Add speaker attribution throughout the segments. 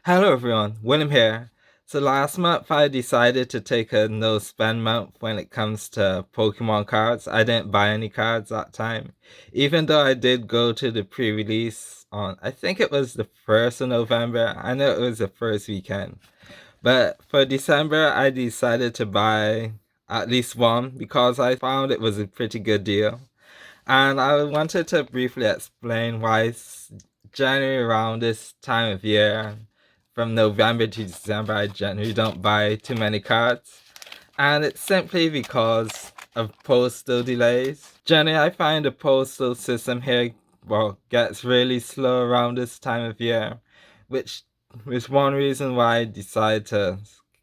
Speaker 1: Hello everyone, William here. So last month I decided to take a no spend month when it comes to Pokemon cards. I didn't buy any cards that time. Even though I did go to the pre-release on, I think it was the 1st of November. I know it was the first weekend. But for December I decided to buy at least one because I found it was a pretty good deal. And I wanted to briefly explain why January around this time of year, from November to December, I generally don't buy too many cards. And it's simply because of postal delays. Generally, I find the postal system here, well, gets really slow around this time of year, which is one reason why I decided to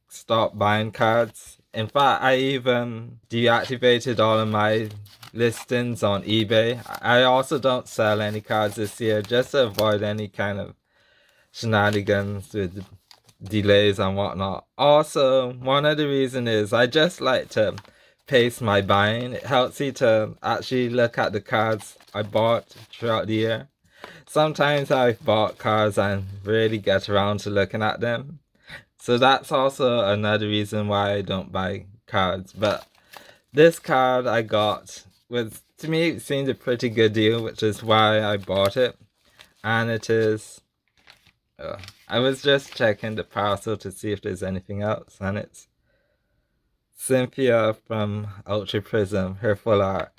Speaker 1: stop buying cards. In fact, I even deactivated all of my listings on eBay. I also don't sell any cards this year just to avoid any kind of shenanigans with delays and whatnot. Also, one of the reasons is I just like to pace my buying. It helps you to actually look at the cards I bought throughout the year. Sometimes I've bought cards and really get around to looking at them. So that's also another reason why I don't buy cards. But this card I got was, to me, it seemed a pretty good deal, which is why I bought it. And it is, I was just checking the parcel to see if there's anything else, and it's Cynthia from Ultra Prism, her full art.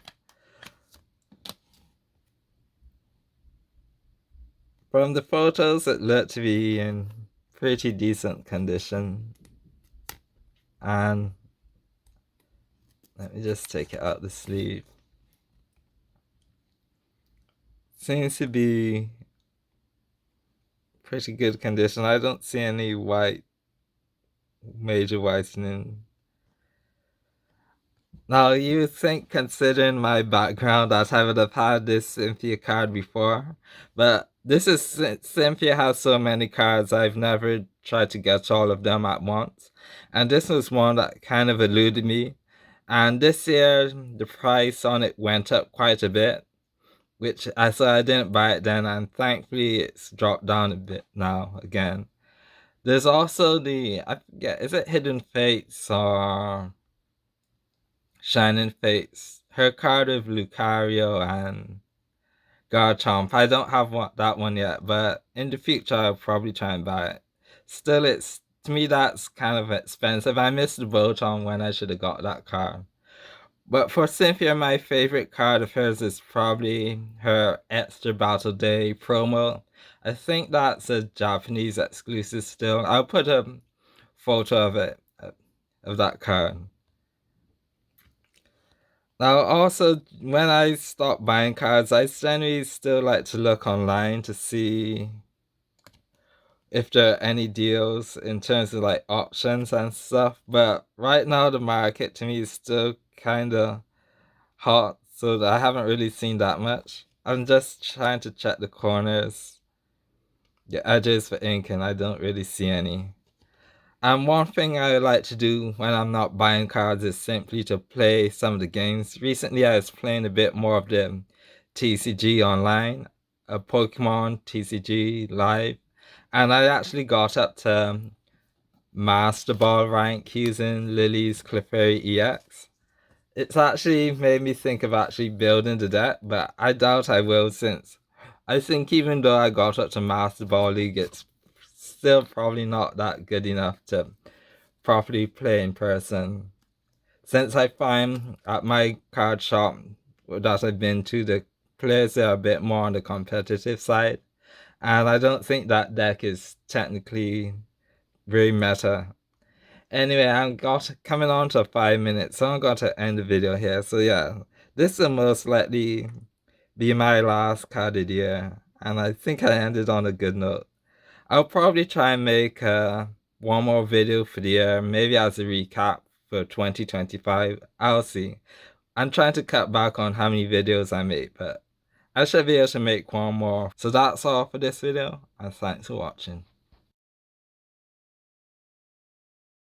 Speaker 1: From the photos, it looked to be in pretty decent condition. And let me just take it out the sleeve. Seems to be pretty good condition. I don't see any major whitening. Now you think, considering my background, that I would have had this Cynthia card before, but this is Cynthia has so many cards, I've never tried to get all of them at once. And this was one that kind of eluded me. And this year, the price on it went up quite a bit, which so I didn't buy it then, and thankfully it's dropped down a bit now again. There's also I forget, is it Hidden Fates or Shining Fates? Her card of Lucario and Garchomp. I don't have that one yet, but in the future I'll probably try and buy it. Still, it's, to me, that's kind of expensive. I missed the boat on when I should have got that card. But for Cynthia, my favorite card of hers is probably her Extra Battle Day promo. I think that's a Japanese exclusive still. I'll put a photo of it, of that card. Now, also, when I stop buying cards, I generally still like to look online to see if there are any deals in terms of like options and stuff. But right now, the market to me is still kind of hot, so that I haven't really seen that much. I'm just trying to check the corners, the edges for ink, and I don't really see any. And one thing I like to do when I'm not buying cards is simply to play some of the games. Recently, I was playing a bit more of the TCG online, a Pokemon TCG Live, and I actually got up to Master Ball rank using Lily's Clefairy EX. It's actually made me think of actually building the deck, but I doubt I will, since I think even though I got up to Master Ball League, it's still probably not that good enough to properly play in person. Since I find at my card shop that I've been to, the players are a bit more on the competitive side, and I don't think that deck is technically very meta. Anyway, I'm coming on to 5 minutes, so I'm going to end the video here. So yeah, this will most likely be my last carded year, and I think I ended on a good note. I'll probably try and make one more video for the year, maybe as a recap for 2025. I'll see. I'm trying to cut back on how many videos I make, but I should be able to make one more. So that's all for this video, and thanks for watching.